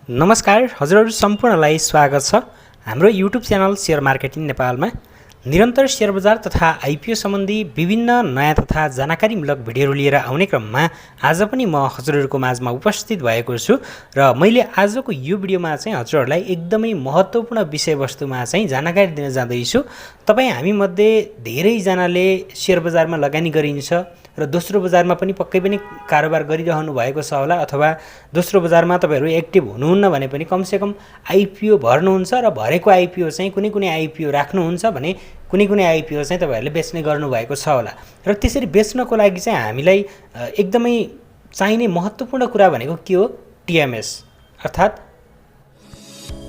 नमस्कार हजुरहरू सम्पूर्णलाई स्वागत छ हाम्रो युट्युब च्यानल सेयर मार्केटिङ नेपालमा। निरन्तर सेयर बजार तथा आइपिओ सम्बन्धी विभिन्न नयाँ तथा जानकारीमूलक भिडियोहरू लिएर आउने क्रममा आज पनि म हजुरहरूको माझमा उपस्थित भएको छु र मैले आजको यो भिडियोमा चाहिँ हजुरहरूलाई एकदमै महत्त्वपूर्ण विषयवस्तुमा चाहिँ जानकारी दिन जाँदैछु। तपाईँ हामीमध्ये धेरैजनाले सेयर बजारमा लगानी गरिन्छ र दोस्रो बजारमा पनि पक्कै पनि कारोबार गरिरहनु भएको छ होला, अथवा दोस्रो बजारमा तपाईँहरू एक्टिभ हुनुहुन्न भने पनि कमसेकम आइपिओ भर्नुहुन्छ र भरेको आइपिओ चाहिँ कुनै कुनै आइपिओ राख्नुहुन्छ भने कुनै कुनै आइपिओ चाहिँ तपाईँहरूले बेच्ने गर्नुभएको छ होला। र त्यसरी बेच्नको लागि चाहिँ हामीलाई एकदमै चाहिने महत्त्वपूर्ण कुरा भनेको के हो? टिएमएस अर्थात्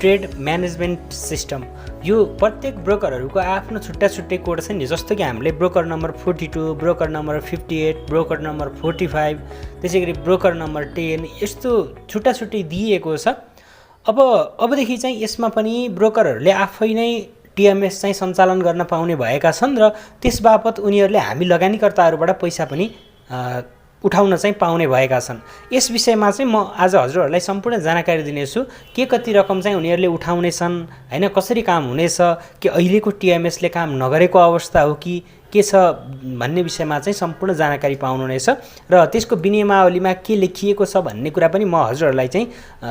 ट्रेड म्यानेजमेन्ट सिस्टम। यो प्रत्येक ब्रोकरहरूको आफ्नो छुट्टा छुट्टै कोड छ नि, जस्तो कि हामीले broker number 42, broker number 58, broker number 45, त्यसै गरी ब्रोकर नम्बर 10 यस्तो छुट्टा छुट्टै दिइएको छ। अबदेखि चाहिँ यसमा पनि ब्रोकरहरूले आफै नै टिएमएस चाहिँ सञ्चालन गर्न पाउने भएका छन् र त्यसबापत उनीहरूले हामी लगानीकर्ताहरूबाट पैसा पनि उठाउन चाहिँ पाउने भएका छन्। यस विषयमा चाहिँ म आज हजुरहरूलाई सम्पूर्ण जानकारी दिनेछु। के कति रकम चाहिँ उनीहरूले उठाउनेछन्, हैन, कसरी काम हुनेछ, कि अहिलेको टिएमएसले काम नगरेको अवस्था हो कि के छ भन्ने विषयमा चाहिँ सम्पूर्ण जानकारी पाउनुहुनेछ र त्यसको विनियमावलीमा के लेखिएको छ भन्ने कुरा पनि म हजुरहरूलाई चाहिँ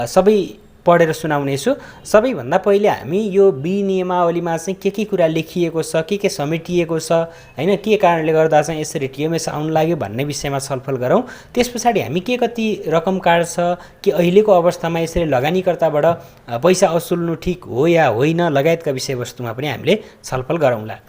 सबै पढेर सुनाउनेछु। सबैभन्दा पहिले हामी यो विनियमावलीमा चाहिँ के कुरा लेखिएको छ, के समेटिएको छ, हैन, के कारणले गर्दा चाहिँ यसरी टिएमएस आउन लाग्यो भन्ने विषयमा छलफल गरौँ। त्यस पछाडि हामी के कति रकम काट्छ, कि अहिलेको अवस्थामा यसरी लगानीकर्ताबाट पैसा असुल्नु ठिक हो या होइन लगायतका विषयवस्तुमा पनि हामीले छलफल गरौँला।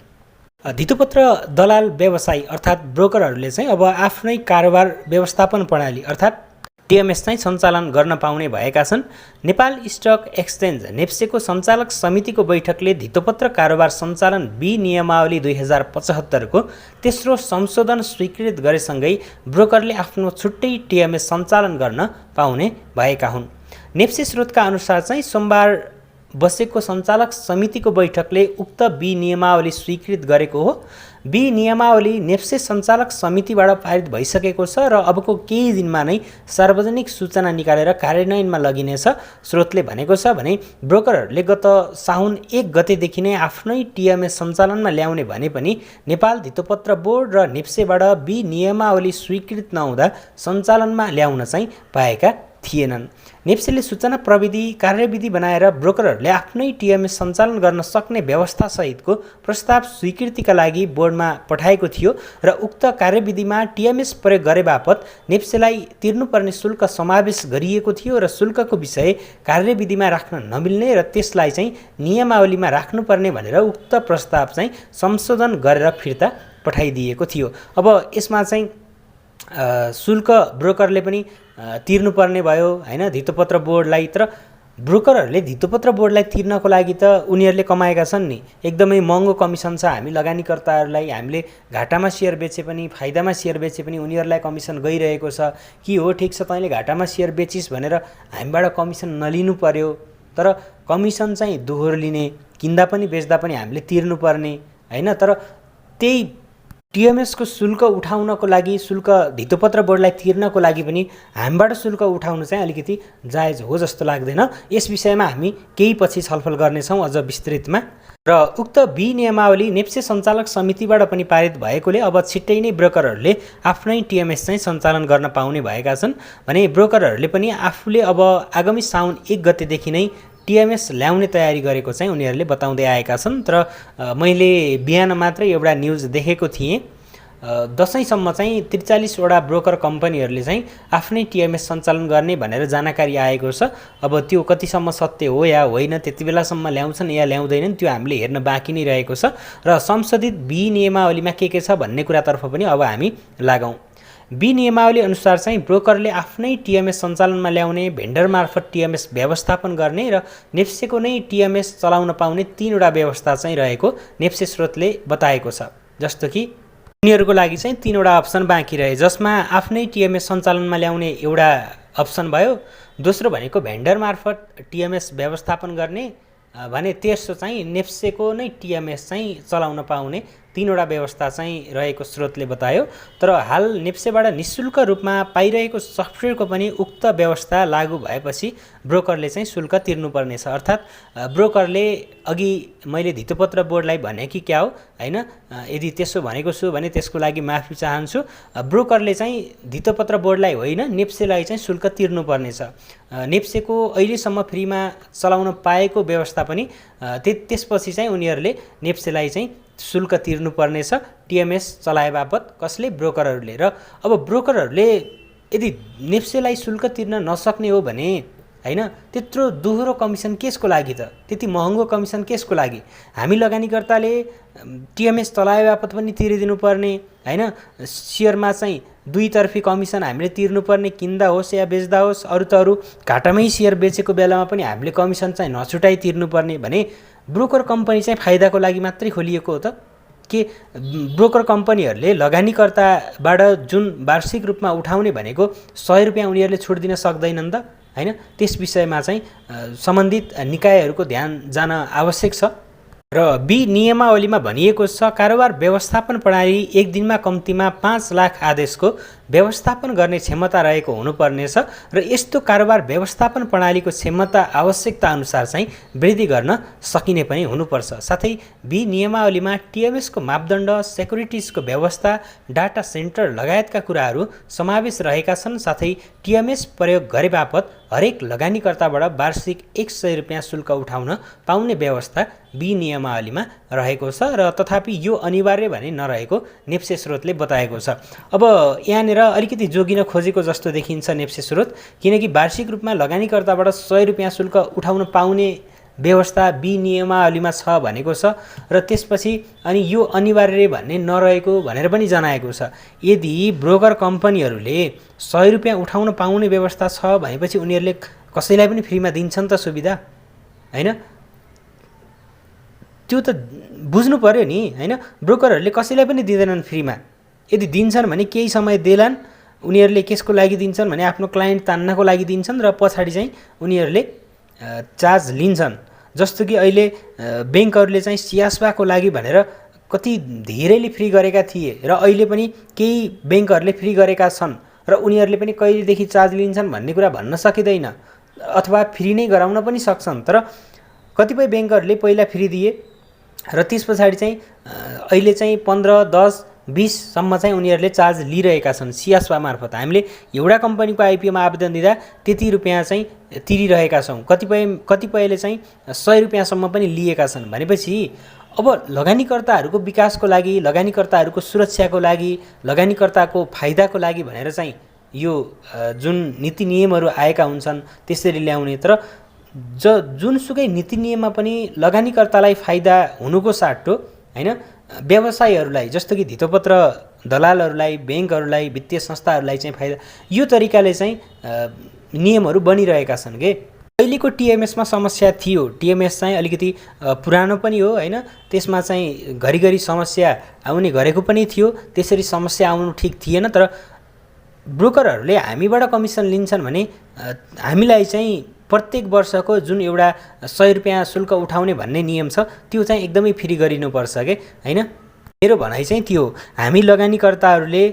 धितोपत्र दलाल व्यवसायी अर्थात् ब्रोकरहरूले चाहिँ अब आफ्नै कारोबार व्यवस्थापन प्रणाली अर्थात् टिएमएस चाहिँ सञ्चालन गर्न पाउने भएका छन्। नेपाल स्टक एक्सचेन्ज नेप्सेको सञ्चालक समितिको बैठकले धितोपत्र कारोबार सञ्चालन विनियमावली 2075 को तेस्रो संशोधन स्वीकृत गरेसँगै ब्रोकरले आफ्नो छुट्टै टिएमएस सञ्चालन गर्न पाउने भएका हुन्। नेप्से स्रोतका अनुसार चाहिँ सोमबार बसेको सञ्चालक समितिको बैठकले उक्त विनियमावली स्वीकृत गरेको हो। विनियमावली नेप्से सञ्चालक समितिबाट पारित भइसकेको छ र अबको केही दिनमा नै सार्वजनिक सूचना निकालेर कार्यान्वयनमा लगिनेछ। स्रोतले भनेको छ भने ब्रोकरहरूले गत साउन 1 गतेदेखि नै आफ्नै टिएमएस सञ्चालनमा ल्याउने भने पनि नेपाल धितोपत्र बोर्ड र नेप्सेबाट विनियमावली स्वीकृत नहुँदा सञ्चालनमा ल्याउन चाहिँ पाएका थिएनन्। नेप्सेले सूचना प्रविधि कार्यविधि बनाएर ब्रोकरहरूले आफ्नै टिएमएस सञ्चालन गर्न सक्ने व्यवस्था सहितको प्रस्ताव स्वीकृतिका लागि बोर्डमा पठाएको थियो र उक्त कार्यविधिमा टिएमएस प्रयोग गरे बापत नेप्सेलाई तिर्नुपर्ने शुल्क समावेश गरिएको थियो र शुल्कको विषय कार्यविधिमा राख्न नमिल्ने र त्यसलाई चाहिँ नियमावलीमा राख्नुपर्ने भनेर उक्त प्रस्ताव चाहिँ संशोधन गरेर फिर्ता पठाइदिएको थियो। अब यसमा चाहिँ शुल्क ब्रोकरले पनि तिर्नुपर्ने भयो, हैन, धितोपत्र बोर्डलाई। तर ब्रोकरहरूले धितोपत्र बोर्डलाई तिर्नको लागि त उनीहरूले कमाएका छन् नि, एकदमै महँगो कमिसन छ। हामी लगानीकर्ताहरूलाई हामीले घाटामा सेयर बेचे पनि फाइदामा सेयर बेचे पनि उनीहरूलाई कमिसन गइरहेको छ। कि हो ठिक छ, तैँले घाटामा सेयर बेचिस् भनेर हामीबाट कमिसन नलिनु पर्यो, तर कमिसन चाहिँ दोहोरो लिने, किन्दा पनि बेच्दा पनि हामीले तिर्नुपर्ने, हैन। तर त्यही टिएमएसको शुल्क उठाउनको लागि, शुल्क धितोपत्र बोर्डलाई तिर्नको लागि पनि हामीबाट शुल्क उठाउनु चाहिँ अलिकति जायज हो जस्तो लाग्दैन। यस विषयमा हामी केही पछि छलफल गर्नेछौँ अझ विस्तृतमा। र उक्त विनियमावली नेप्से सञ्चालक समितिबाट पनि पारित भएकोले अब छिट्टै नै ब्रोकरहरूले आफ्नै टिएमएस चाहिँ सञ्चालन गर्न पाउने भएका छन् भने ब्रोकरहरूले पनि आफूले अब आगामी साउन 1 गतेदेखि नै टिएमएस ल्याउने तयारी गरेको चाहिँ उनीहरूले बताउँदै आएका छन्। तर मैले बिहान मात्रै एउटा न्युज देखेको थिएँ, दसैँसम्म चाहिँ 43 वटा ब्रोकर कम्पनीहरूले चाहिँ आफ्नै टिएमएस सञ्चालन गर्ने भनेर जानकारी आएको छ। अब त्यो कतिसम्म सत्य हो या होइन, त्यति बेलासम्म ल्याउँछन् या ल्याउँदैनन्, त्यो हामीले हेर्न बाँकी नै रहेको छ। र संशोधित विनियमावलीमा के छ भन्ने कुरातर्फ पनि अब हामी लागौँ। विनियमावली अनुसार चाहिँ ब्रोकरले आफ्नै टिएमएस सञ्चालनमा ल्याउने, भेन्डर मार्फत टिएमएस व्यवस्थापन गर्ने र नेप्सेको नै टिएमएस चलाउन पाउने 3 वटा व्यवस्था चाहिँ रहेको नेप्से स्रोतले बताएको छ। जस्तो कि उनीहरूको लागि चाहिँ 3 वटा अप्सन बाँकी रहे, जसमा आफ्नै टिएमएस सञ्चालनमा ल्याउने एउटा अप्सन भयो, दोस्रो भनेको भेन्डर मार्फत टिएमएस व्यवस्थापन गर्ने भने, तेस्रो चाहिँ नेप्सेको नै टिएमएस चाहिँ चलाउन पाउने तीनवटा व्यवस्था चाहिँ रहेको स्रोतले बतायो। तर हाल नेप्सेबाट निःशुल्क रूपमा पाइरहेको सफ्टवेयरको पनि उक्त व्यवस्था लागू भएपछि ब्रोकरले चाहिँ शुल्क तिर्नुपर्नेछ। अर्थात् ब्रोकरले अघि मैले धितोपत्र बोर्डलाई भने कि क्या हो हैन, यदि त्यसो भनेको छु भने त्यसको लागि माफी चाहन्छु। ब्रोकरले चाहिँ धितोपत्र बोर्डलाई होइन नेप्सेलाई चाहिँ शुल्क तिर्नुपर्नेछ। नेप्सेको अहिलेसम्म फ्रीमा चलाउन पाएको व्यवस्था पनि त्यसपछि चाहिँ उनीहरूले नेप्सेलाई चाहिँ शुल्क तिर्नुपर्नेछ टिएमएस चलाए बापत कसले, ब्रोकरहरूले। र अब ब्रोकरहरूले यदि नेप्सेलाई शुल्क तिर्न नसक्ने हो भने हैन, त्यत्रो दोहोरो कमिसन केसको लागि त, त्यति महँगो कमिसन केसको लागि? हामी लगानीकर्ताले टिएमएस चलाए बापत पनि तिरिदिनु पर्ने हैन, सेयरमा चाहिँ दुईतर्फी कमिसन हामीले तिर्नुपर्ने, किन्दा होस् या बेच्दा होस्। अरू त अरू घाटामै सेयर बेचेको बेलामा पनि हामीले कमिसन चाहिँ नछुटाइ तिर्नुपर्ने भने ब्रोकर कम्पनी चाहिँ फाइदाको लागि मात्रै खोलिएको हो त के? ब्रोकर कम्पनीहरूले लगानीकर्ताबाट जुन वार्षिक रूपमा उठाउने भनेको 100 रुपियाँ उनीहरूले छुट दिन सक्दैनन् त हैन? त्यस विषयमा चाहिँ सम्बन्धित निकायहरूको ध्यान जान आवश्यक छ। र बी नियमावलीमा भनिएको छ, कारोबार व्यवस्थापन प्रणाली एक दिनमा कम्तीमा 5 लाख आदेशको व्यवस्थापन गर्ने क्षमता रहेको हुनुपर्नेछ र यस्तो कारोबार व्यवस्थापन प्रणालीको क्षमता आवश्यकता अनुसार चाहिँ वृद्धि गर्न सकिने पनि हुनुपर्छ। साथै बी नियमावलीमा टिएमएसको मापदण्ड, सेक्युरिटिजको व्यवस्था, डाटा सेन्टर लगायतका कुराहरू समावेश रहेका छन्। साथै टिएमएस प्रयोग गरे बापत हरेक लगानीकर्ताबाट वार्षिक 100 रुपियाँ शुल्क उठाउन पाउने व्यवस्था बी नियमावलीमा रहेको छ र तथापि यो अनिवार्य भने नरहेको नेप्से स्रोतले बताएको छ। अब यहाँनिर अलिकति जोगिन खोजेको जस्तो देखिन्छ नेप्से स्रोत, किनकि वार्षिक रूपमा लगानीकर्ताबाट 100 रुपियाँ शुल्क उठाउन पाउने व्यवस्था बी नियमावलीमा छ भनेको छ र त्यसपछि अनि यो अनिवार्य भन्ने नरहेको भनेर पनि जनाएको छ। यदि ब्रोकर कम्पनीहरूले 100 रुपियाँ उठाउन पाउने व्यवस्था छ भनेपछि उनीहरूले कसैलाई पनि फ्रीमा दिन्छन् त सुविधा हैन? त्यो त बुझ्नु पर्यो नि हैन? ब्रोकरहरूले कसैलाई पनि दिँदैनन् फ्रीमा। यदि दिन्छन् भने केही समय देलान्, उनीहरूले केसको लागि दिन्छन् भने आफ्नो क्लाइन्ट तान्नको लागि दिन्छन् र पछाडि चाहिँ उनीहरूले चार्ज लिन्छन्। जस्तो कि अहिले ब्याङ्कहरूले चाहिँ सियास्वाको लागि भनेर कति धेरैले फ्री गरेका थिए र अहिले पनि केही ब्याङ्कहरूले फ्री गरेका छन् र उनीहरूले पनि कहिलेदेखि चार्ज लिन्छन् भन्ने कुरा भन्न सकिँदैन, अथवा फ्री नै गराउन पनि सक्छन्। तर कतिपय ब्याङ्कहरूले पहिला फ्री दिए र त्यस पछाडि चाहिँ अहिले चाहिँ 15, 10, 20 सम्म चाहिँ उनीहरूले चार्ज लिइरहेका छन् सियास्वा मार्फत। हामीले एउटा कम्पनीको आइपिओमा आवेदन दिँदा त्यति रुपियाँ चाहिँ तिरिरहेका छौँ, कतिपयले चाहिँ 100 रुपियाँसम्म पनि लिएका छन्। भनेपछि अब लगानीकर्ताहरूको विकासको लागि, लगानीकर्ताहरूको सुरक्षाको लागि, लगानीकर्ताको फाइदाको लागि भनेर चाहिँ यो जुन नीति नियमहरू आएका हुन्छन् त्यसरी ल्याउने। तर जुनसुकै नीति नियममा पनि लगानीकर्तालाई फाइदा हुनुको साटो हैन, व्यवसायीहरूलाई जस्तो कि धितोपत्र दलालहरूलाई, ब्याङ्कहरूलाई, वित्तीय संस्थाहरूलाई चाहिँ फाइदा, यो तरिकाले चाहिँ नियमहरू बनिरहेका छन् के। अहिलेको टिएमएसमा समस्या थियो, टिएमएस चाहिँ अलिकति पुरानो पनि हो हैन, त्यसमा चाहिँ घरिघरि समस्या आउने गरेको पनि थियो, त्यसरी समस्या आउनु ठिक थिएन। तर ब्रोकरहरूले हामीबाट कमिसन लिन्छन् भने हामीलाई चाहिँ प्रत्येक वर्षको जुन एउटा 100 रुपियाँ शुल्क उठाउने भन्ने नियम छ त्यो चाहिँ एकदमै फ्री गरिनुपर्छ के हैन। मेरो भनाइ चाहिँ त्यो, हामी लगानीकर्ताहरूले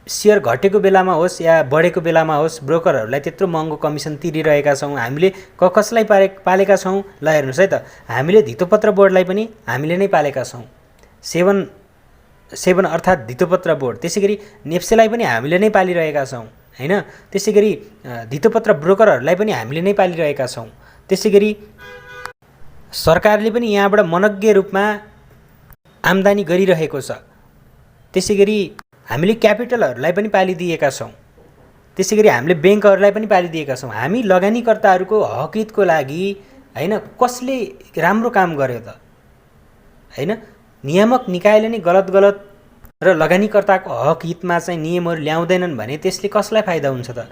सेयर घटेको बेलामा होस् या बढेको बेलामा होस् ब्रोकरहरूलाई त्यत्रो महँगो कमिसन तिरिरहेका छौँ। हामीले कसलाई पालेका छौँ ल हेर्नुहोस् है त, हामीले धितोपत्र बोर्डलाई पनि हामीले नै पालेका छौँ, सेवन अर्थात् धितोपत्र बोर्ड। त्यसै गरी नेप्सेलाई पनि हामीले नै पालिरहेका छौँ हैन। त्यसै गरी धितोपत्र ब्रोकरहरूलाई पनि हामीले नै पालिरहेका छौँ। त्यसै गरी सरकारले पनि यहाँबाट मनज्ञ रूपमा आम्दानी गरिरहेको छ। त्यसै गरी हामीले क्यापिटलहरूलाई पनि पालिदिएका छौँ। त्यसै गरी हामीले ब्याङ्कहरूलाई पनि पालिदिएका छौँ। हामी लगानीकर्ताहरूको हकहितको लागि हैन कसले राम्रो काम गर्यो त हैन? नियामक निकायले नै गलत र लगानीकर्ताको हक हितमा चाहिँ नियमहरू ल्याउँदैनन् भने त्यसले कसलाई फाइदा हुन्छ त?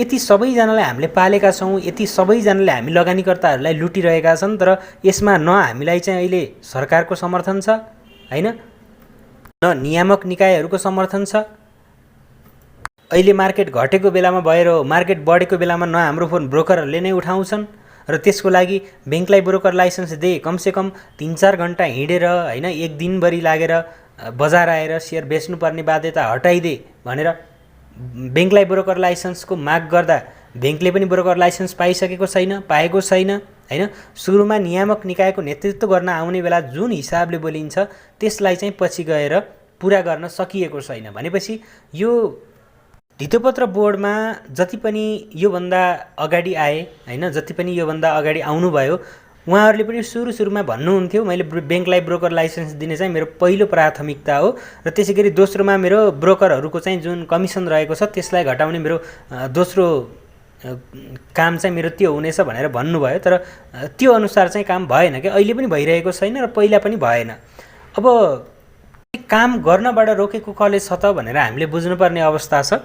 यति सबैजनालाई हामीले पालेका छौँ, यति सबैजनाले हामी लगानीकर्ताहरूलाई लुटिरहेका छन्। तर यसमा न हामीलाई चाहिँ अहिले सरकारको समर्थन छ हैन, न नियामक निकायहरूको समर्थन छ। अहिले मार्केट घटेको बेलामा भएर, मार्केट बढेको बेलामा न हाम्रो फोन ब्रोकरहरूले नै उठाउँछन् र त्यसको लागि ब्याङ्कलाई ब्रोकर लाइसेन्स दे, कमसेकम 3-4 घन्टा हिँडेर हैन, एक दिनभरि लागेर बजार आएर सेयर बेच्नुपर्ने बाध्यता हटाइदे भनेर ब्याङ्कलाई ब्रोकर लाइसेन्सको माग गर्दा ब्याङ्कले पनि ब्रोकर लाइसेन्स पाइसकेको छैन, पाएको छैन हैन। सुरुमा नियामक निकायको नेतृत्व गर्न आउने बेला जुन हिसाबले बोलिन्छ त्यसलाई चाहिँ पछि गएर पुरा गर्न सकिएको छैन भनेपछि यो धितोपत्र बोर्डमा जति पनि योभन्दा अगाडि आए हैन, जति पनि योभन्दा अगाडि आउनुभयो उहाँहरूले पनि सुरुमा भन्नुहुन्थ्यो मैले ब्याङ्कलाई ब्रोकर लाइसेन्स दिने चाहिँ मेरो पहिलो प्राथमिकता हो र त्यसैगरी दोस्रोमा मेरो ब्रोकरहरूको चाहिँ जुन कमिसन रहेको छ त्यसलाई घटाउने मेरो दोस्रो काम चाहिँ मेरो त्यो हुनेछ भनेर भन्नुभयो। तर त्यो अनुसार चाहिँ काम भएन क्या, अहिले पनि भइरहेको छैन र पहिला पनि भएन। अब काम गर्नबाट रोकेको कसले छ त भनेर हामीले बुझ्नुपर्ने अवस्था छ।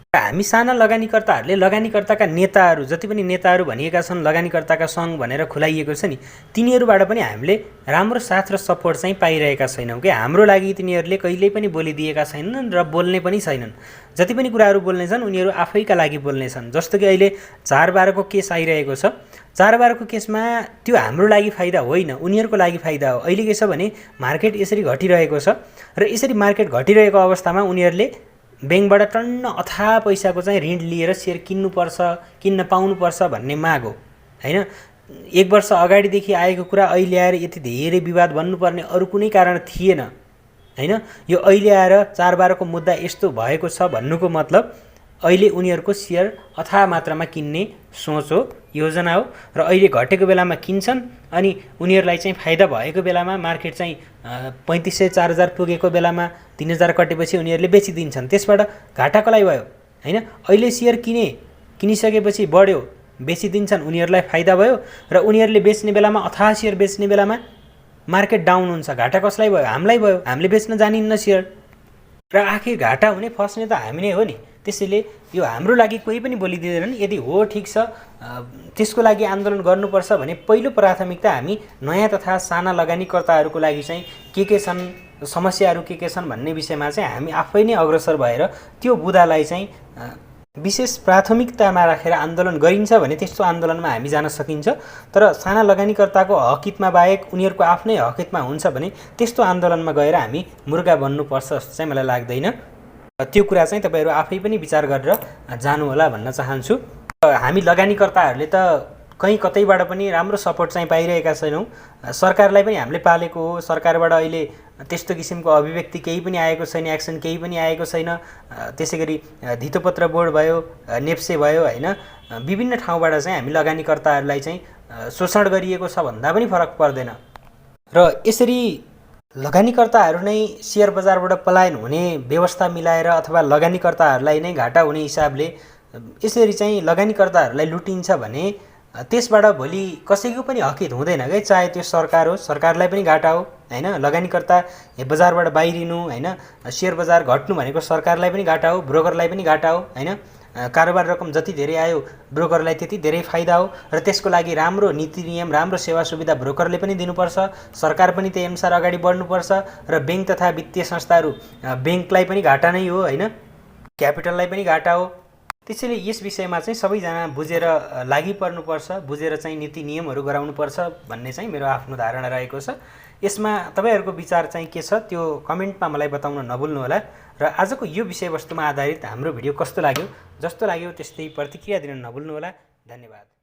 हामी साना लगानीकर्ताहरूले लगानीकर्ताका नेताहरू जति पनि नेताहरू भनिएका छन्, लगानीकर्ताका सङ्घ भनेर खुलाइएको छ नि, तिनीहरूबाट पनि हामीले राम्रो साथ र सपोर्ट चाहिँ पाइरहेका छैनौँ कि हाम्रो लागि तिनीहरूले कहिल्यै पनि बोलिदिएका छैनन् र बोल्ने पनि छैनन्। जति पनि कुराहरू बोल्ने छन् उनीहरू आफैका लागि बोल्ने छन्। जस्तो कि अहिले 4/12 को केस आइरहेको छ, 4/12 को केसमा त्यो हाम्रो लागि फाइदा होइन, उनीहरूको लागि फाइदा हो। अहिले के छ भने मार्केट यसरी घटिरहेको छ र यसरी मार्केट घटिरहेको अवस्थामा उनीहरूले ब्याङ्कबाट टन्न अथाह पैसाको चाहिँ ऋण लिएर सेयर किन्नुपर्छ, किन्न पाउनुपर्छ भन्ने माग हो हैन। 1 वर्ष अगाडिदेखि आएको कुरा अहिले आएर यति धेरै विवाद बन्नुपर्ने अरू कुनै कारण थिएन हैन। यो अहिले आएर 4/12 को मुद्दा यस्तो भएको छ भन्नुको मतलब अहिले उनीहरूको सेयर अथाह मात्रामा किन्ने सोच हो, योजना हो र अहिले घटेको बेलामा किन्छन् अनि उनीहरूलाई चाहिँ फाइदा भएको बेलामा मार्केट चाहिँ 3500-4000 पुगेको बेलामा 3000 कटेपछि उनीहरूले बेचिदिन्छन्। त्यसबाट घाटा कसलाई भयो हैन। अहिले सेयर किनिसकेपछि बढ्यो बेचिदिन्छन्, उनीहरूलाई फाइदा भयो र उनीहरूले बेच्ने बेलामा अथाह सेयर बेच्ने बेलामा मार्केट डाउन हुन्छ, घाटा कसलाई भयो? हामीलाई भयो, हामीले बेच्न जानिन्न सेयर र आखिर घाटा हुने फस्ने त हामी नै हो नि। त्यसैले यो हाम्रो लागि कोही पनि बोलिदिँदैनन्। यदि हो ठिक छ त्यसको लागि आन्दोलन गर्नुपर्छ भने पहिलो प्राथमिकता हामी नयाँ तथा साना लगानीकर्ताहरूको लागि चाहिँ के छन् समस्याहरू के छन् भन्ने विषयमा चाहिँ हामी आफै नै अग्रसर भएर त्यो बुदालाई चाहिँ विशेष प्राथमिकतामा राखेर आन्दोलन गरिन्छ भने त्यस्तो आन्दोलनमा हामी जान सकिन्छ। तर साना लगानीकर्ताको हकहितमा बाहेक उनीहरूको आफ्नै हकहितमा हुन्छ भने त्यस्तो आन्दोलनमा गएर हामी मुर्गा बन्नुपर्छ जस्तो चाहिँ मलाई लाग्दैन। त्यो कुरा चाहिँ तपाईहरु आफै पनि विचार गरेर जानु होला भन्न चाहन्छु। हामी लगानीकर्ताहरूले त कहीं कतैबाट पनि राम्रो सपोर्ट चाहिँ पाइरहेका छैनौं। सरकारलाई पनि हामीले पालेको हो, सरकारबाट अहिले त्यस्तो किसिमको अभिव्यक्ति केही पनि आएको छैन, एक्सन केही पनि आएको छैन। त्यसैगरी धितोपत्र बोर्ड भयो, नेप्से भयो हैन, विभिन्न ठाउँबाट चाहिँ हामी लगानीकर्ताहरूलाई चाहिँ शोषण गरिएको छ भन्दा पनि फरक पर्दैन। र यसरी लगानीकर्ताहरू नै शेयर बजारबाट पलायन हुने व्यवस्था मिलाएर अथवा लगानीकर्ताहरूलाई नै घाटा हुने हिसाबले यसरी चाहिँ लगानीकर्ताहरूलाई लुटिन्छ भने त्यसबाट भोलि कसैको पनि हकहित हुँदैन के। चाहे त्यो सरकार हो, सरकारलाई पनि घाटा हो हैन, लगानीकर्ता बजारबाट बाहिरिनु हैन, शेयर बजार घट्नु भनेको सरकारलाई पनि घाटा हो, ब्रोकरलाई पनि घाटा हो हैन। कारोबार रकम जति धेरै आयो ब्रोकरलाई त्यति धेरै फाइदा हो र त्यसको लागि राम्रो नीति नियम, राम्रो सेवा सुविधा ब्रोकरले पनि दिनुपर्छ, सरकार पनि त्यही अनुसार अगाडि बढ्नुपर्छ र बैंक तथा वित्तीय संस्थाहरू बैंकलाई पनि घाटा नै हो हैन, क्यापिटललाई पनि घाटा हो। त्यसैले यस विषयमा चाहिँ सबैजना बुझेर लागि पर्नुपर्छ, बुझेर चाहिँ नीति नियमहरू गराउनुपर्छ भन्ने चाहिँ मेरो आफ्नो धारणा रहेको छ। यसमा तपाईहरुको विचार चाहिँ के छ त्यो कमेन्टमा मलाई बताउन नभुल्नु होला। र आजको यो विषयवस्तुमा आधारित हाम्रो भिडियो कस्तो लाग्यो, जस्तो लाग्यो त्यस्तै प्रतिक्रिया दिन नभुल्नु होला। धन्यवाद।